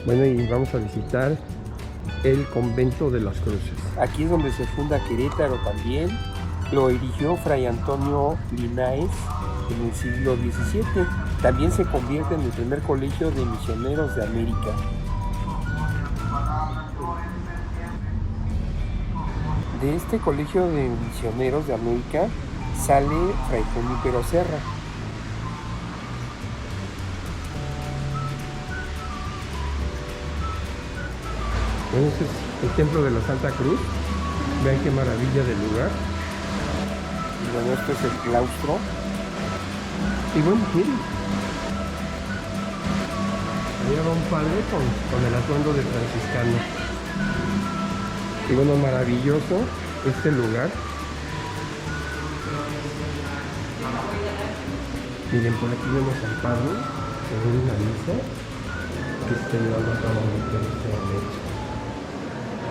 Bueno, y vamos a visitar el convento de las Cruces. Aquí es donde se funda Querétaro también. Lo erigió Fray Antonio Linares en el siglo XVII. También se convierte en el primer colegio de misioneros de América. De este colegio de misioneros de América sale Fray Junípero Serra. Bueno, este es el templo de la Santa Cruz. Vean qué maravilla del lugar. Y bueno, este es el claustro. Y bueno, miren. Allá va un padre con el atuendo de franciscano. Y bueno, maravilloso este lugar. Miren, por aquí vemos al padre en una misa que está llevando a cabo en este momento.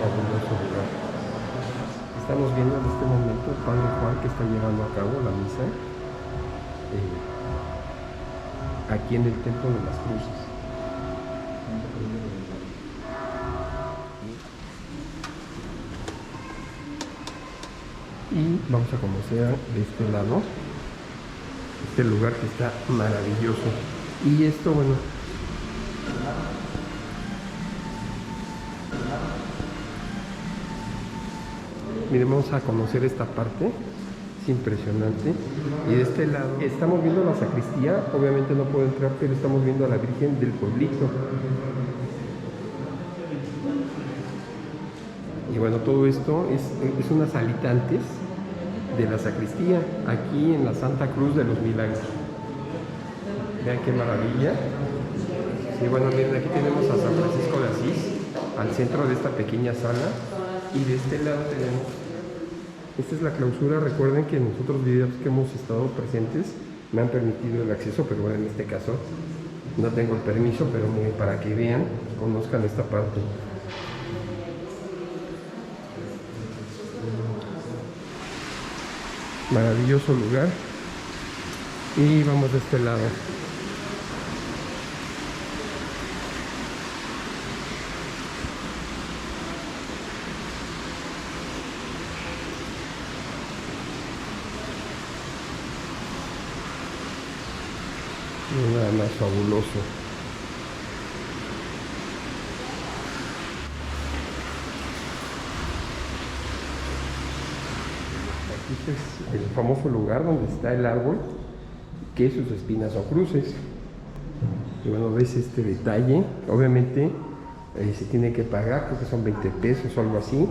Fabuloso lugar. Estamos viendo en este momento el padre Juan que está llevando a cabo la misa aquí en el templo de las Cruces. Y vamos a conocer de este lado este lugar que está maravilloso. Y esto, bueno, miren, vamos a conocer esta parte. Es impresionante. Y de este lado estamos viendo la sacristía. Obviamente no puedo entrar, pero estamos viendo a la Virgen del Pueblito. Y bueno, todo esto es una salita antes de la sacristía, aquí en la Santa Cruz de los Milagros. Vean qué maravilla. Y bueno, miren, aquí tenemos a San Francisco de Asís, al centro de esta pequeña sala. Y de este lado tenemos, esta es la clausura. Recuerden que en los otros videos que hemos estado presentes me han permitido el acceso, pero bueno, en este caso no tengo el permiso, pero miren, para que vean, conozcan esta parte. Maravilloso lugar. Y vamos de este lado. Nada más fabuloso. Este es el famoso lugar donde está el árbol, que sus espinas son cruces. Y bueno, ves este detalle. Obviamente se tiene que pagar, creo que son 20 pesos o algo así,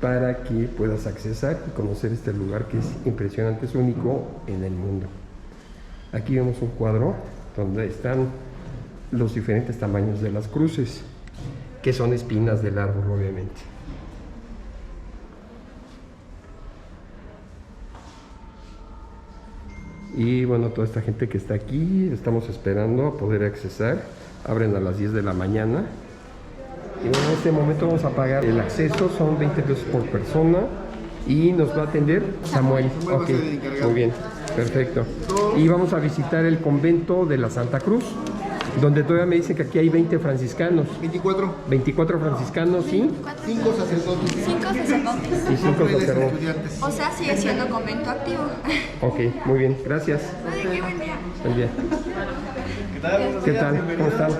para que puedas accesar y conocer este lugar que es impresionante, es único en el mundo. Aquí vemos un cuadro donde están los diferentes tamaños de las cruces, que son espinas del árbol, obviamente. Y bueno, toda esta gente que está aquí, estamos esperando a poder accesar. Abren a las 10 de la mañana. Y bueno, en este momento vamos a pagar el acceso, son 20 pesos por persona. Y nos va a atender Samuel. Ok, muy bien, perfecto. Y vamos a visitar el convento de la Santa Cruz, donde todavía me dicen que aquí hay 20 franciscanos. 24 franciscanos y 5 sacerdotes. 5 sacerdotes. Y 5 sacerdotes. O sea, sigue siendo convento activo. Ok, muy bien, gracias. Ay, qué buen día. Buen día. ¿Qué tal? ¿Cómo están?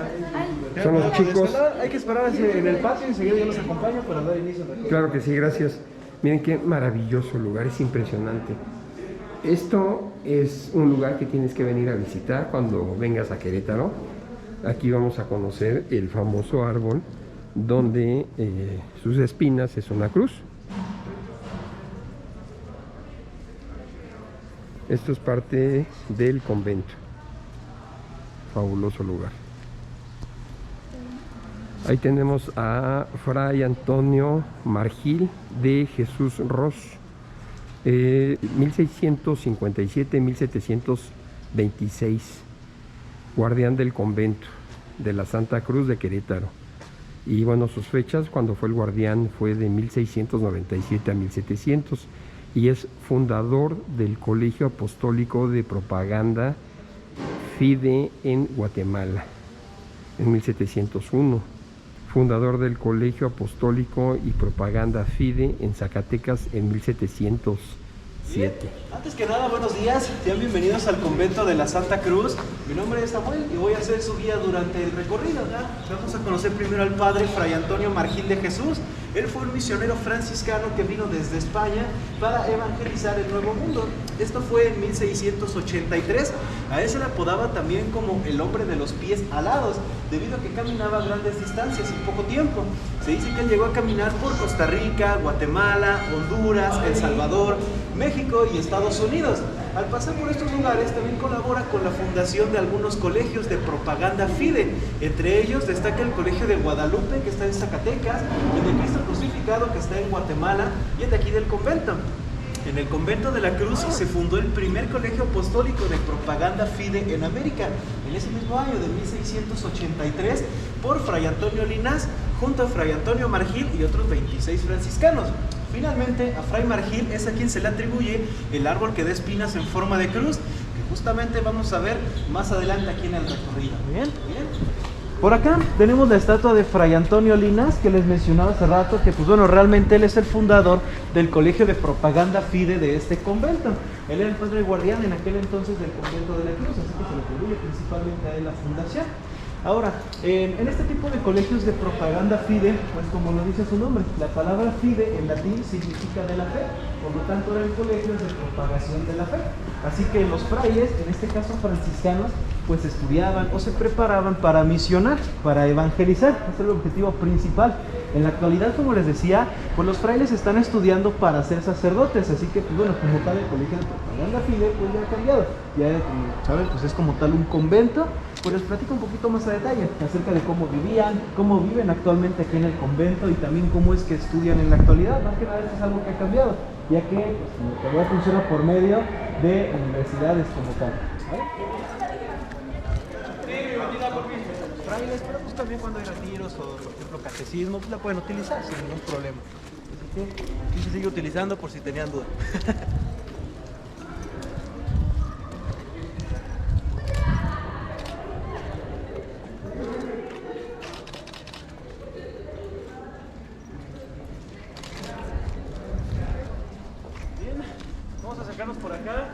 Son los chicos. Hay que esperar en el patio y enseguida yo los acompaño para dar inicio a la... Claro que sí, gracias. Miren qué maravilloso lugar, es impresionante. Esto es un lugar que tienes que venir a visitar cuando vengas a Querétaro. Aquí vamos a conocer el famoso árbol donde sus espinas es una cruz. Esto es parte del convento. Fabuloso lugar. Ahí tenemos a Fray Antonio Margil de Jesús Ros, 1657-1726, guardián del convento de la Santa Cruz de Querétaro. Y bueno, sus fechas cuando fue el guardián fue de 1697 a 1700 y es fundador del Colegio Apostólico de Propaganda Fide en Guatemala. en 1701, fundador del Colegio Apostólico y Propaganda Fide en Zacatecas en 1707. Antes que nada, buenos días, sean bienvenidos al convento de la Santa Cruz. Mi nombre es Samuel y voy a ser su guía durante el recorrido. Vamos a conocer primero al padre Fray Antonio Margil de Jesús. Él fue un misionero franciscano que vino desde España para evangelizar el Nuevo Mundo. Esto fue en 1683. A él se le apodaba también como el hombre de los pies alados, debido a que caminaba grandes distancias en poco tiempo. Se dice que él llegó a caminar por Costa Rica, Guatemala, Honduras, El Salvador, México y Estados Unidos. Al pasar por estos lugares también colabora con la fundación de algunos colegios de propaganda fide. Entre ellos destaca el Colegio de Guadalupe, que está en Zacatecas, el de Cristo Crucificado, que está en Guatemala, y el de aquí del convento. En el convento de la Cruz se fundó el primer colegio apostólico de propaganda fide en América, en ese mismo año de 1683, por Fray Antonio Linás, junto a Fray Antonio Margil y otros 26 franciscanos. Finalmente, a Fray Margil es a quien se le atribuye el árbol que da espinas en forma de cruz, que justamente vamos a ver más adelante aquí en el recorrido. Bien. Por acá tenemos la estatua de Fray Antonio Linás, que les mencionaba hace rato, que pues bueno, realmente él es el fundador del Colegio de Propaganda Fide de este convento. Él era el padre guardián en aquel entonces del convento de la Cruz, así que se le atribuye principalmente a él la fundación. Ahora, en este tipo de colegios de propaganda fide, pues como lo dice su nombre, la palabra fide en latín significa de la fe, por lo tanto eran colegios de propagación de la fe. Así que los frailes, en este caso franciscanos, pues estudiaban o se preparaban para misionar, para evangelizar. Ese es el objetivo principal. En la actualidad, como les decía, pues los frailes están estudiando para ser sacerdotes, así que pues bueno, como tal el colegio de propaganda fide pues ya ha cambiado. Ya, como saben, pues es como tal un convento. Pues les platico un poquito más a detalle acerca de cómo vivían, cómo viven actualmente aquí en el convento y también cómo es que estudian en la actualidad. Más que nada esto es algo que ha cambiado, ya que pues, la actualidad funciona por medio de universidades como tal. ¿Vale? Frailes, pero pues también cuando hay retiros o por ejemplo catecismo, pues la pueden utilizar sin ningún problema. Así que aquí se sigue utilizando por si tenían duda. Vamos a acercarnos por acá.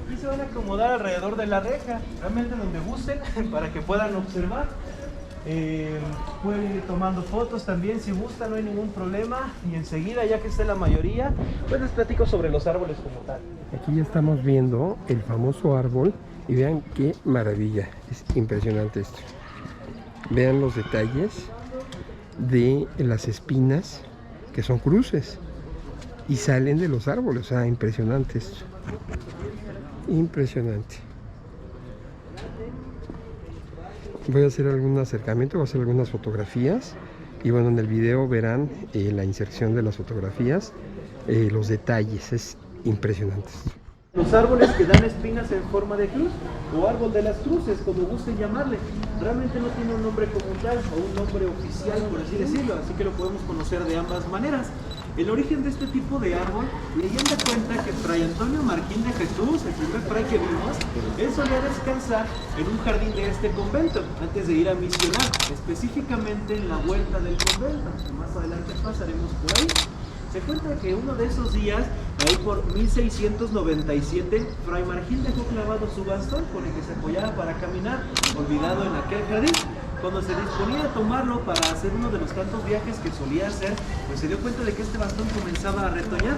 Aquí se van a acomodar alrededor de la reja, realmente donde gusten, para que puedan observar. Pueden ir tomando fotos también si gustan, no hay ningún problema. Y enseguida, ya que esté la mayoría, pues les platico sobre los árboles como tal. Aquí ya estamos viendo el famoso árbol y vean qué maravilla, es impresionante esto. Vean los detalles de las espinas que son cruces y salen de los árboles, o sea, impresionante esto. Impresionante. Voy a hacer algún acercamiento, voy a hacer algunas fotografías y bueno, en el video verán la inserción de las fotografías, los detalles, es impresionante. Los árboles que dan espinas en forma de cruz o árbol de las cruces, como gusten llamarle, realmente no tiene un nombre como tal o un nombre oficial, por así decirlo, así que lo podemos conocer de ambas maneras. El origen de este tipo de árbol, leyenda cuenta que Fray Antonio Margil de Jesús, el primer fray que vimos, él solía descansar en un jardín de este convento antes de ir a misionar, específicamente en la huerta del convento, que más adelante pasaremos por ahí. Se cuenta que uno de esos días, ahí por 1697, Fray Margil dejó clavado su bastón con el que se apoyaba para caminar, olvidado en aquel jardín. Cuando se disponía a tomarlo para hacer uno de los tantos viajes que solía hacer, pues se dio cuenta de que este bastón comenzaba a retoñar.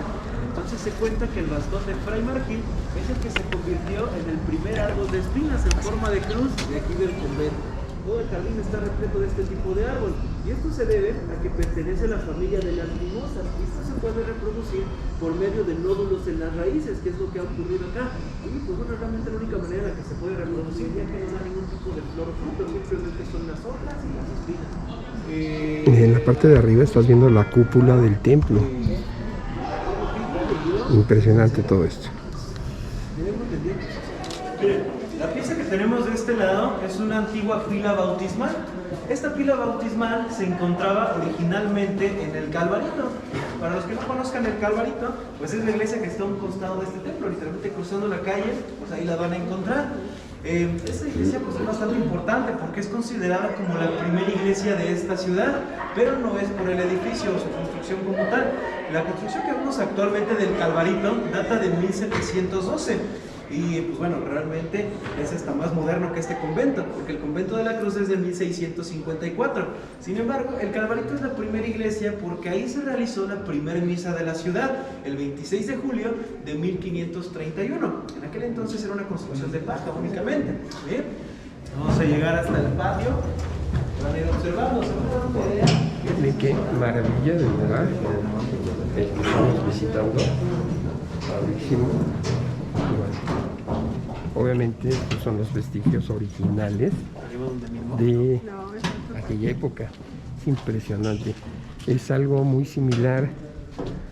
Entonces se cuenta que el bastón de Fray Margil es el que se convirtió en el primer árbol de espinas en forma de cruz de aquí del convento. Todo el jardín está repleto de este tipo de árbol, y esto se debe a que pertenece a la familia de las mimosas, y esto se puede reproducir por medio de nódulos en las raíces, que es lo que ha ocurrido acá. Y pues bueno, realmente la única manera en la que se puede reproducir, ya que no da ningún tipo de flor o fruto, simplemente son las hojas y las espinas. En la parte de arriba estás viendo la cúpula del templo. Impresionante todo esto. La pieza que tenemos de este lado es una antigua pila bautismal. Esta pila bautismal se encontraba originalmente en el Calvarino. Para los que no conozcan el Calvarito, pues es la iglesia que está a un costado de este templo, literalmente cruzando la calle, pues ahí la van a encontrar. Esta iglesia pues es bastante importante porque es considerada como la primera iglesia de esta ciudad, pero no es por el edificio o su construcción como tal. La construcción que vemos actualmente del Calvarito data de 1712. Y pues bueno, realmente es hasta más moderno que este convento, porque el convento de la Cruz es de 1654. Sin embargo, el Calvarito es la primera iglesia porque ahí se realizó la primera misa de la ciudad, el 26 de julio de 1531. En aquel entonces era una construcción de paja únicamente. Bien, vamos a llegar hasta el patio. Van a ir observando, se van a dar una idea. De qué maravilla de lugar el que estamos visitando. Padrísimo. Obviamente estos son los vestigios originales de aquella época. Es impresionante. Es algo muy similar,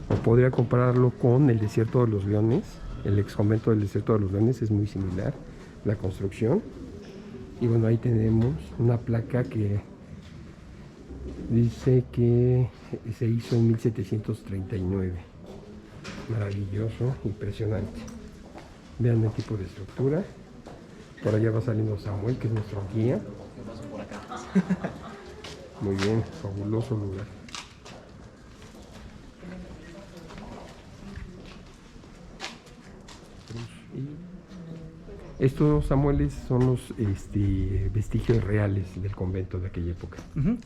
o podría compararlo con el Desierto de los Leones. El ex convento del Desierto de los Leones es muy similar la construcción. Y bueno, ahí tenemos una placa que dice que se hizo en 1739. Maravilloso, impresionante. Vean el tipo de estructura. Por allá va saliendo Samuel, que es nuestro guía. Muy bien, fabuloso lugar. Estos, Samuel, son los vestigios reales del convento de aquella época.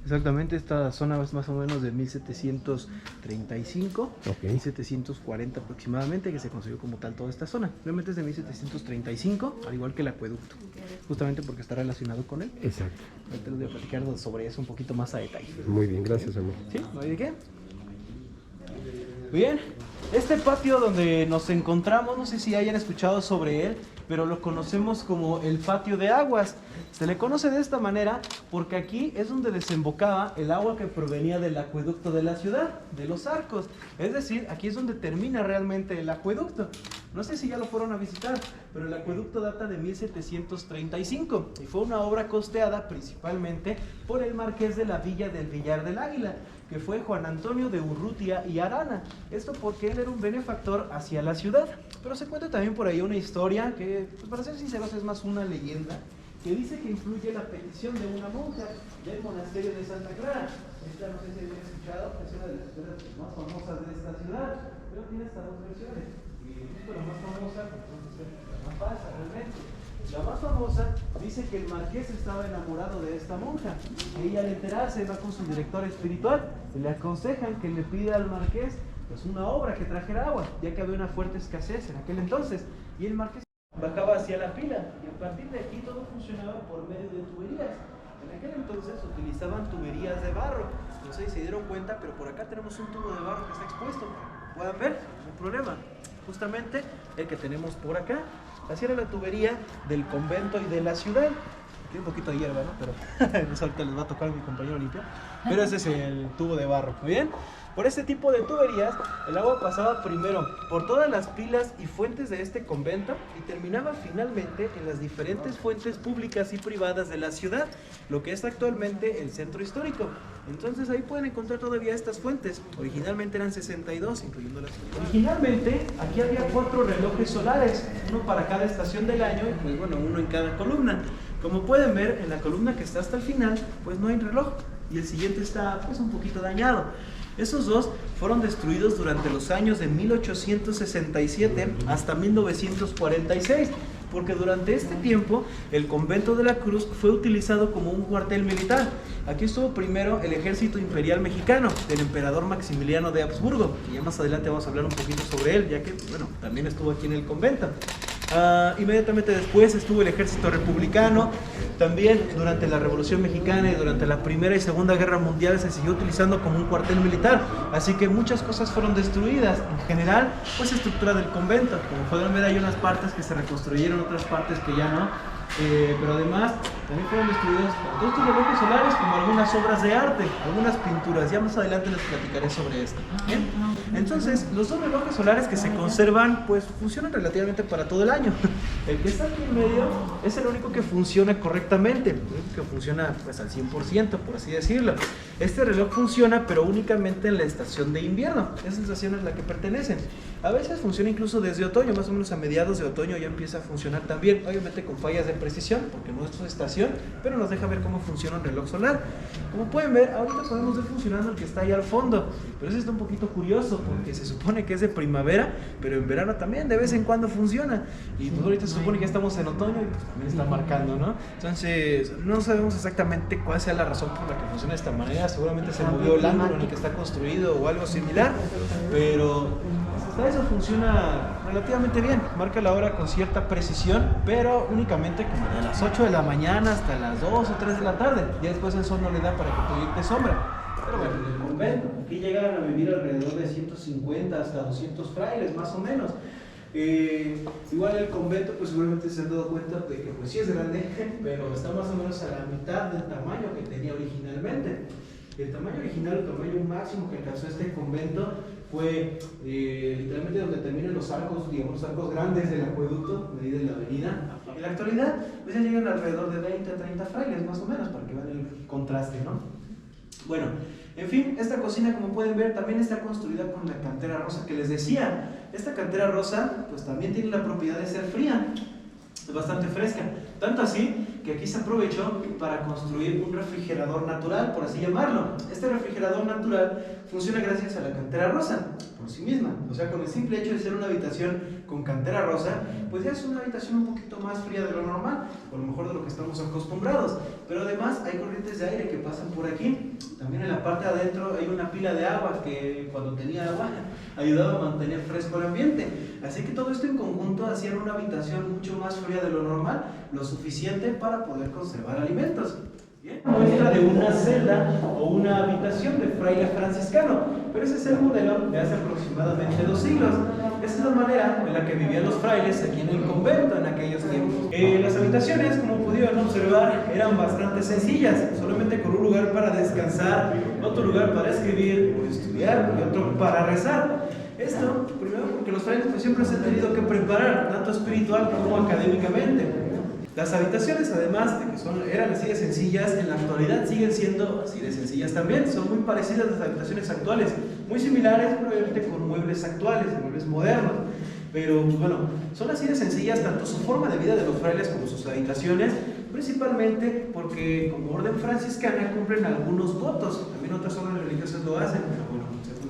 Exactamente, esta zona es más o menos de 1735, 1740 aproximadamente, que se construyó como tal toda esta zona. Realmente es de 1735, al igual que el acueducto, justamente porque está relacionado con él. Exacto. Ahorita les voy a platicar sobre eso un poquito más a detalle. Muy bien, gracias, Samuel. ¿Sí? ¿No hay de qué? Bien, este patio donde nos encontramos, no sé si hayan escuchado sobre él, pero lo conocemos como el patio de aguas. Se le conoce de esta manera porque aquí es donde desembocaba el agua que provenía del acueducto de la ciudad, de los arcos. Es decir, aquí es donde termina realmente el acueducto. No sé si ya lo fueron a visitar, pero el acueducto data de 1735 y fue una obra costeada principalmente por el marqués de la villa del Villar del Águila, que fue Juan Antonio de Urrutia y Arana. Esto porque él era un benefactor hacia la ciudad. Pero se cuenta también por ahí una historia que, pues para ser sinceros, es más una leyenda, que dice que influye la petición de una monja del monasterio de Santa Clara. Esta, no sé si habían escuchado, es una de las historias más famosas de esta ciudad, pero tiene estas dos versiones. Y justo la más famosa, pues la más falsa realmente. La más famosa dice que el marqués estaba enamorado de esta monja. Ella al enterarse va con su director espiritual y le aconsejan que le pida al marqués pues una obra que trajera agua, ya que había una fuerte escasez en aquel entonces. Y el marqués bajaba hacia la pila y a partir de aquí todo funcionaba por medio de tuberías. En aquel entonces utilizaban tuberías de barro. No sé si se dieron cuenta, pero por acá tenemos un tubo de barro que está expuesto. Puedan ver, no hay problema. Justamente el que tenemos por acá. Así era la tubería del convento y de la ciudad. Tiene un poquito de hierba, ¿no? Pero eso ahorita les va a tocar a mi compañero limpiar. Pero ese es el tubo de barro, ¿muy bien? Por este tipo de tuberías, el agua pasaba primero por todas las pilas y fuentes de este convento y terminaba finalmente en las diferentes fuentes públicas y privadas de la ciudad, lo que es actualmente el centro histórico. Entonces ahí pueden encontrar todavía estas fuentes. Originalmente eran 62, incluyendo las... Originalmente aquí había 4 relojes solares, uno para cada estación del año y pues bueno, uno en cada columna. Como pueden ver, en la columna que está hasta el final, pues no hay reloj y el siguiente está pues un poquito dañado. Esos dos fueron destruidos durante los años de 1867 hasta 1946, porque durante este tiempo el convento de la Cruz fue utilizado como un cuartel militar. Aquí estuvo primero el ejército imperial mexicano del emperador Maximiliano de Habsburgo, y ya más adelante vamos a hablar un poquito sobre él, ya que bueno, también estuvo aquí en el convento. Inmediatamente después estuvo el ejército republicano. También durante la Revolución Mexicana y durante la Primera y Segunda Guerra Mundial se siguió utilizando como un cuartel militar, así que muchas cosas fueron destruidas. En general, pues estructura del convento, como pueden ver hay unas partes que se reconstruyeron, otras partes que ya no. Pero además también fueron destruidos tanto estos relojes solares como algunas obras de arte, algunas pinturas. Ya más adelante les platicaré sobre esto. ¿Bien? Entonces, los 2 relojes solares que se conservan, pues funcionan relativamente para todo el año. El que está aquí en medio es el único que funciona correctamente, el único que funciona pues al 100%, por así decirlo. Este reloj funciona, pero únicamente en la estación de invierno. Esa estación es la que pertenecen. A veces funciona incluso desde otoño, más o menos a mediados de otoño ya empieza a funcionar también. Obviamente con fallas de precisión, porque no es su estación, pero nos deja ver cómo funciona un reloj solar. Como pueden ver, ahorita podemos ver funcionando el que está ahí al fondo. Pero eso está un poquito curioso, porque se supone que es de primavera, pero en verano también de vez en cuando funciona. Y pues ahorita se supone que ya estamos en otoño y pues también está marcando, ¿no? Entonces, no sabemos exactamente cuál sea la razón por la que funciona de esta manera. Seguramente se movió el ángulo en el que está construido o algo similar, pero hasta eso funciona relativamente bien. Marca la hora con cierta precisión, pero únicamente como de las 8 de la mañana hasta las 2 o 3 de la tarde. Ya después el sol no le da para que proyecte sombra. Pero bueno, en el convento, aquí llegan a vivir alrededor de 150 hasta 200 frailes, más o menos. Igual el convento, pues seguramente se han dado cuenta de que pues sí es grande, pero está más o menos a la mitad del tamaño que tenía originalmente. El tamaño original, el tamaño máximo que alcanzó este convento fue literalmente donde terminan los arcos, digamos, los arcos grandes del acueducto, de ahí de la avenida. En la actualidad, pues ya llegan alrededor de 20 a 30 frailes, más o menos, para que vean el contraste, ¿no? Bueno, en fin, esta cocina, como pueden ver, también está construida con la cantera rosa que les decía. Esta cantera rosa, pues también tiene la propiedad de ser fría, es bastante fresca. Tanto así que aquí se aprovechó para construir un refrigerador natural, por así llamarlo. Este refrigerador natural funciona gracias a la cantera rosa, por sí misma. O sea, con el simple hecho de ser una habitación con cantera rosa, pues ya es una habitación un poquito más fría de lo normal, o a lo mejor de lo que estamos acostumbrados. Pero además hay corrientes de aire que pasan por aquí. También en la parte de adentro hay una pila de agua que cuando tenía agua ayudaba a mantener fresco el ambiente. Así que todo esto en conjunto hacía una habitación mucho más fría de lo normal, lo suficiente para poder conservar alimentos. Bien, muestra de una celda o una habitación de fraile franciscano, pero ese es el modelo de hace aproximadamente 2 siglos. Esa es la manera en la que vivían los frailes aquí en el convento en aquellos tiempos. Las habitaciones, como pudieron observar, eran bastante sencillas, solamente con un lugar para descansar, otro lugar para escribir o estudiar y otro para rezar. Esto, primero porque los frailes pues siempre se han tenido que preparar, tanto espiritual como académicamente. Las habitaciones, además de que eran así de sencillas, en la actualidad siguen siendo así de sencillas también. Son muy parecidas a las habitaciones actuales, muy similares, pero obviamente con muebles actuales, muebles modernos. Pero pues bueno, son así de sencillas tanto su forma de vida de los frailes como sus habitaciones, principalmente porque como orden franciscana cumplen algunos votos. También otras órdenes religiosas lo hacen, pero bueno,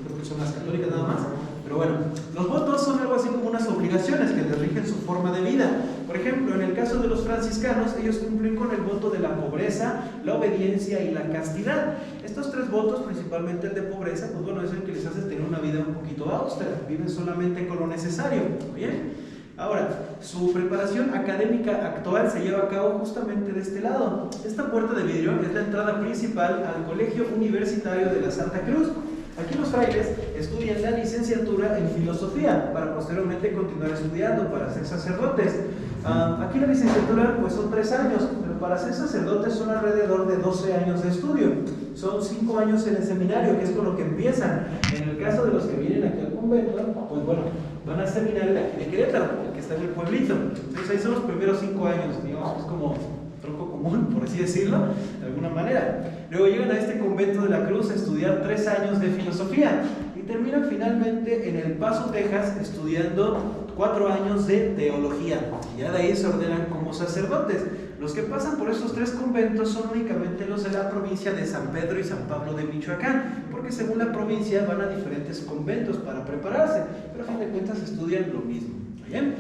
creo que son las católicas nada más. Pero bueno, los votos son algo así como unas obligaciones que les rigen su forma de vida. Por ejemplo, en el caso de los franciscanos, ellos cumplen con el voto de la pobreza, la obediencia y la castidad. Estos 3 votos, principalmente el de pobreza, pues bueno, es el que les hace tener una vida un poquito austera. Viven solamente con lo necesario. ¿Bien? Ahora, su preparación académica actual se lleva a cabo justamente de este lado. Esta puerta de vidrio es la entrada principal al Colegio Universitario de la Santa Cruz. Aquí los frailes estudian la licenciatura en filosofía para posteriormente continuar estudiando para ser sacerdotes. Aquí la licenciatura pues son 3 años, pero para ser sacerdotes son alrededor de 12 años de estudio. Son 5 años en el seminario, que es con lo que empiezan. En el caso de los que vienen aquí al convento, pues bueno, van al seminario de aquí de Querétaro, el que está en el pueblito. Entonces ahí son los primeros 5 años, digamos, es como tronco común, por así decirlo, de alguna manera. Luego llegan a este convento de la Cruz a estudiar 3 años de filosofía y terminan finalmente en El Paso, Texas, estudiando 4 años de teología. Y ya de ahí se ordenan como sacerdotes. Los que pasan por estos 3 conventos son únicamente los de la provincia de San Pedro y San Pablo de Michoacán, porque según la provincia van a diferentes conventos para prepararse, pero a fin de cuentas estudian lo mismo. ¿Bien?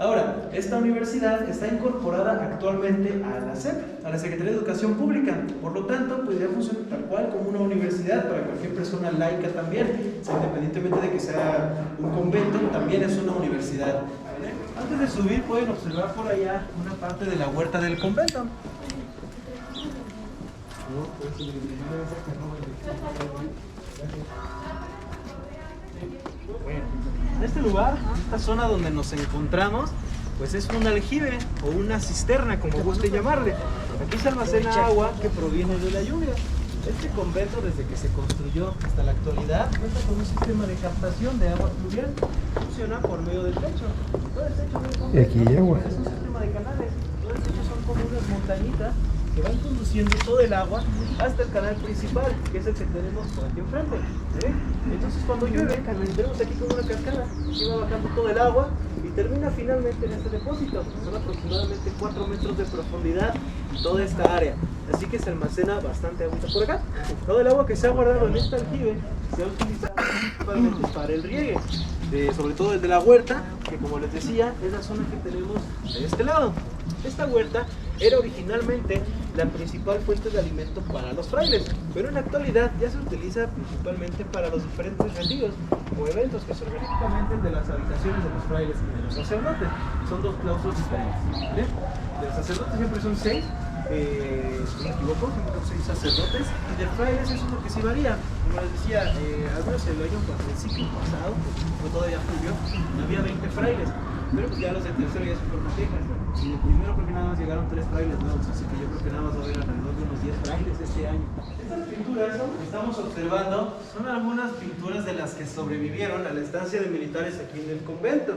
Ahora, esta universidad está incorporada actualmente a la SEP, a la Secretaría de Educación Pública. Por lo tanto, pues ya funciona tal cual como una universidad para cualquier persona laica también. O sea, independientemente de que sea un convento, también es una universidad. ¿Vale? Antes de subir, pueden observar por allá una parte de la huerta del convento. Bueno, en este lugar, esta zona donde nos encontramos, pues es un aljibe o una cisterna, como guste llamarle. Aquí se almacena agua que proviene de la lluvia. Este convento, desde que se construyó hasta la actualidad, cuenta con un sistema de captación de agua fluvial. Funciona por medio del techo. Todo el techo del convento y aquí hay agua. es un sistema de canales. Todo el techo son como unas montañitas que van conduciendo todo el agua hasta el canal principal, que es el que tenemos por aquí enfrente. Entonces cuando llueve, tenemos aquí como una cascada, aquí va bajando todo el agua y termina finalmente en este depósito. Son aproximadamente 4 metros de profundidad toda esta área, así que se almacena bastante agua por acá. Todo el agua que se ha guardado en este aljibe se ha utilizado principalmente para el riegue, sobre todo el de la huerta, que como les decía, es la zona que tenemos de este lado. Esta huerta era originalmente la principal fuente de alimento para los frailes, pero en la actualidad ya se utiliza principalmente para los diferentes retiros o eventos que son prácticamente el de las habitaciones de los frailes y de los sacerdotes. Son dos claustros diferentes, ¿vale? De los sacerdotes siempre son 6, si no me equivoco, siempre son 6 sacerdotes, y de frailes es uno que sí varía. Como les decía, algunos el año el ciclo pasado, pues todavía julio, había 20 frailes. Pero pues ya los del tercero ya se fueron quejas. Y del primero creo que nada más llegaron 3 frailes nuevos, así que yo creo que nada más va a haber alrededor de unos 10 frailes este año. Estas pinturas que estamos observando son algunas pinturas de las que sobrevivieron a la estancia de militares aquí en el convento.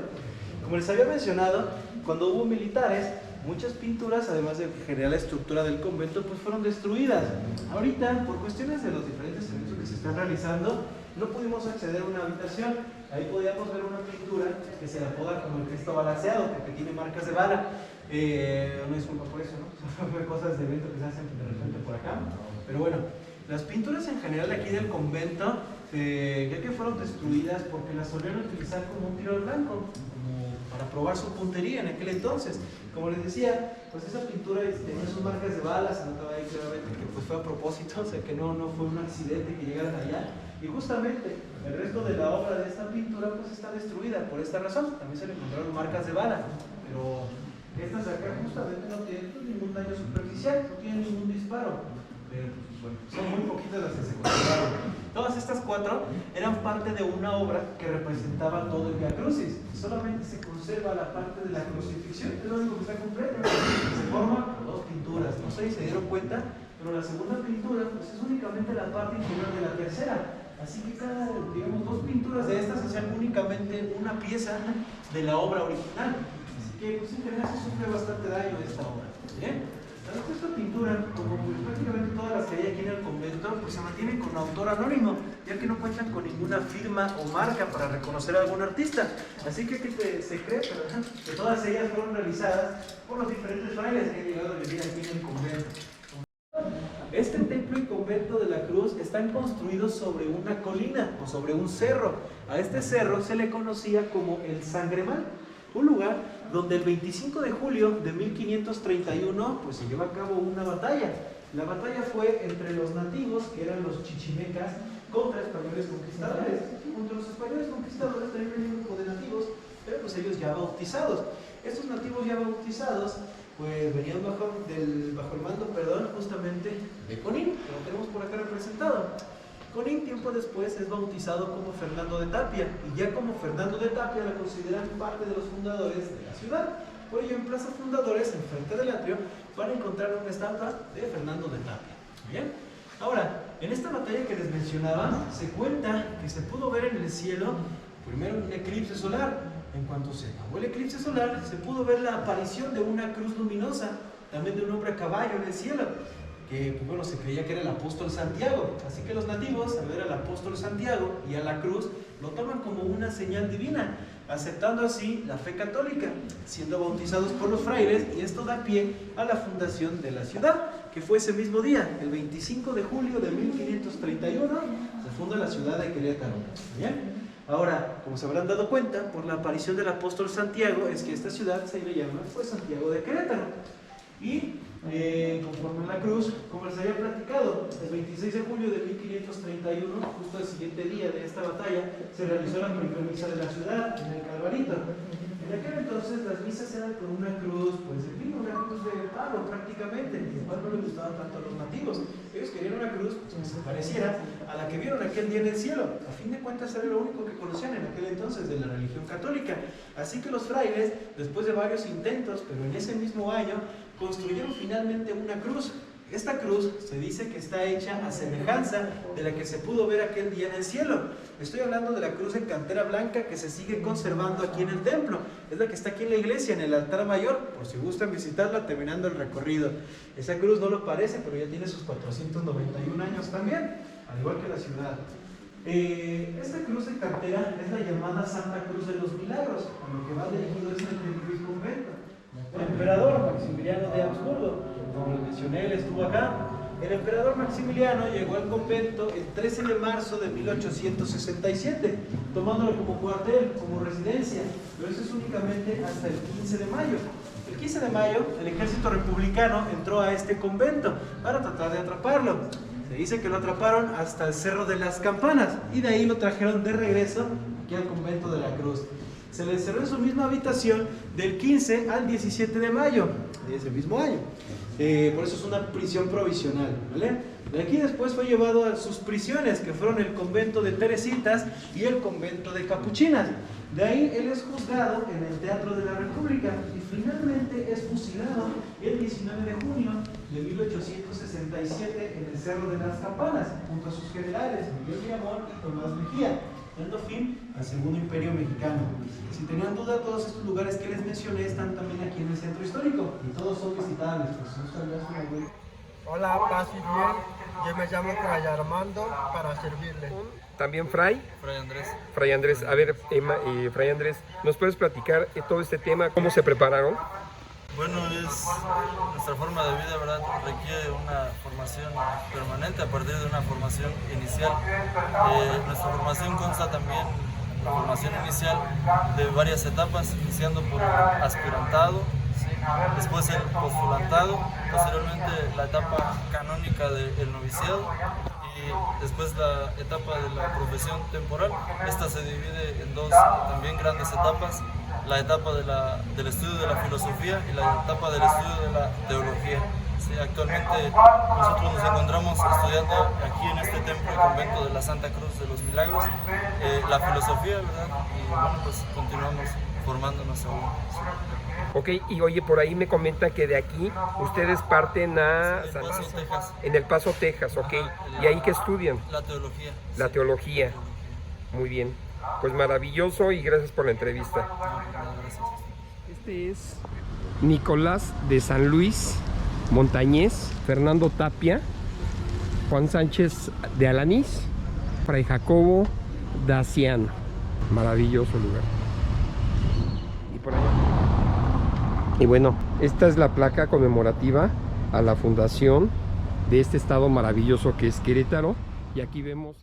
Como les había mencionado, cuando hubo militares, muchas pinturas, además de generar la estructura del convento, pues fueron destruidas. Ahorita, por cuestiones de los diferentes eventos que se están realizando, no pudimos acceder a una habitación. Ahí podíamos ver una pintura que se apoda como el Cristo balaceado, porque tiene marcas de bala. No disculpa por eso, ¿no? Son cosas de evento que se hacen de repente por acá. Pero bueno, las pinturas en general aquí del convento, ya que fueron destruidas porque las solían utilizar como un tiro al blanco, como para probar su puntería en aquel entonces. Como les decía, pues esa pintura tenía sus marcas de balas, se notaba ahí claramente que pues fue a propósito, o sea que no fue un accidente que llegaran allá. Y justamente el resto de la obra de esta pintura pues está destruida por esta razón. También se le encontraron marcas de bala, pero estas de acá justamente no tienen ningún daño superficial, no tienen ningún disparo. Pero pues, bueno, son muy poquitas las que se conservaron. Todas estas 4 eran parte de una obra que representaba todo el Vía Crucis. Solamente se conserva la parte de la crucifixión, es lo único que está completo. Se forma por 2 pinturas. No sé si se dieron cuenta, pero la segunda pintura pues, es únicamente la parte inferior de la tercera. Así que cada, digamos, 2 pinturas de estas hacían únicamente una pieza de la obra original. Así que pues, en general se sufre bastante daño de esta obra. ¿Bien? Esta pintura, como prácticamente todas las que hay aquí en el convento, pues se mantienen con autor anónimo, ya que no cuentan con ninguna firma o marca para reconocer a algún artista. Así que se cree que todas ellas fueron realizadas por los diferentes frailes que han llegado a vivir aquí en el convento. Este templo y convento de la Cruz están construidos sobre una colina o sobre un cerro. A este cerro se le conocía como el Sangremal, un lugar donde el 25 de julio de 1531 pues, se llevó a cabo una batalla. La batalla fue entre los nativos, que eran los chichimecas, contra españoles conquistadores. Contra los españoles conquistadores también venía un grupo de nativos, pero pues ellos ya bautizados. Estos nativos ya bautizados pues venían bajo el mando, justamente de Conín, que lo tenemos por acá representado. Conín tiempo después es bautizado como Fernando de Tapia, y ya como Fernando de Tapia la consideran parte de los fundadores de la ciudad. Por ello en Plaza Fundadores, enfrente del atrio, van a encontrar una estatua de Fernando de Tapia. ¿Bien? Ahora, en esta batalla que les mencionaba, se cuenta que se pudo ver en el cielo primero un eclipse solar. En cuanto se acabó el eclipse solar, se pudo ver la aparición de una cruz luminosa, también de un hombre a caballo en el cielo, que pues bueno, se creía que era el apóstol Santiago. Así que los nativos, al ver al apóstol Santiago y a la cruz, lo toman como una señal divina, aceptando así la fe católica, siendo bautizados por los frailes, y esto da pie a la fundación de la ciudad, que fue ese mismo día, el 25 de julio de 1531, se funda la ciudad de Querétaro. ¿Bien? Ahora, como se habrán dado cuenta, por la aparición del apóstol Santiago, es que esta ciudad se le llama pues, Santiago de Querétaro. Y conforme a la cruz, como les había platicado, el 26 de julio de 1531, justo el siguiente día de esta batalla, se realizó la primera misa de la ciudad, en el Calvarito. En aquel entonces las misas eran con una cruz, pues en fin, una cruz de palo prácticamente, lo cual no le gustaba tanto a los nativos. Ellos querían una cruz que se pareciera a la que vieron aquel día en el cielo. A fin de cuentas era lo único que conocían en aquel entonces de la religión católica. Así que los frailes, después de varios intentos, pero en ese mismo año, construyeron finalmente una cruz. Esta cruz se dice que está hecha a semejanza de la que se pudo ver aquel día en el cielo. Estoy hablando de la cruz en cantera blanca que se sigue conservando aquí en el templo. Es la que está aquí en la iglesia, en el altar mayor, por si gustan visitarla terminando el recorrido. Esa cruz no lo parece, pero ya tiene sus 491 años también, al igual que la ciudad. Esta cruz de cantera es la llamada Santa Cruz de los Milagros, a lo que va dirigido este templo y convento. El emperador Maximiliano de Habsburgo, como les mencioné, él estuvo acá. El emperador Maximiliano llegó al convento el 13 de marzo de 1867, tomándolo como cuartel, como residencia, pero eso es únicamente hasta el 15 de mayo. El 15 de mayo, el ejército republicano entró a este convento para tratar de atraparlo. Se dice que lo atraparon hasta el Cerro de las Campanas y de ahí lo trajeron de regreso aquí al convento de la Cruz. Se le encerró en su misma habitación del 15 al 17 de mayo de ese mismo año. Por eso es una prisión provisional, ¿vale? De aquí después fue llevado a sus prisiones, que fueron el convento de Teresitas y el convento de Capuchinas. De ahí él es juzgado en el Teatro de la República y finalmente es fusilado el 19 de junio de 1867 en el Cerro de las Campanas, junto a sus generales Miguel Miramón y Tomás Mejía, dando fin al Segundo Imperio Mexicano. Si tenían duda, todos estos lugares que les mencioné están también aquí en el centro histórico y todos son visitables. Hola, paz y bien. Yo me llamo Fray Armando para servirle. También Fray. Fray Andrés. Fray Andrés, a ver, Fray Andrés, ¿nos puedes platicar todo este tema? ¿Cómo se prepararon? Bueno, es nuestra forma de vida, ¿verdad? Requiere una formación permanente a partir de una formación inicial. Nuestra formación consta también, la formación inicial, de varias etapas, iniciando por el aspirantado, ¿sí? Después el postulantado, posteriormente la etapa canónica del noviciado y después la etapa de la profesión temporal. Esta se divide en dos también grandes etapas: la etapa del estudio de la filosofía y la etapa del estudio de la teología. Sí, actualmente nosotros nos encontramos estudiando aquí en este templo y convento de la Santa Cruz de los Milagros la filosofía, ¿verdad? Y bueno, pues continuamos formándonos aún. Sí. Ok, y oye, por ahí me comenta que de aquí ustedes parten a En El Paso, Texas. En El Paso, Texas, ok. ¿Y ahí qué estudian? La teología. La Sí. teología. Muy bien. Pues maravilloso y gracias por la entrevista. Gracias. Este es Nicolás de San Luis Montañés, Fernando Tapia, Juan Sánchez de Alanís, Fray Jacobo Daciano. Maravilloso lugar. Y por allá. Y bueno, esta es la placa conmemorativa a la fundación de este estado maravilloso que es Querétaro. Y aquí vemos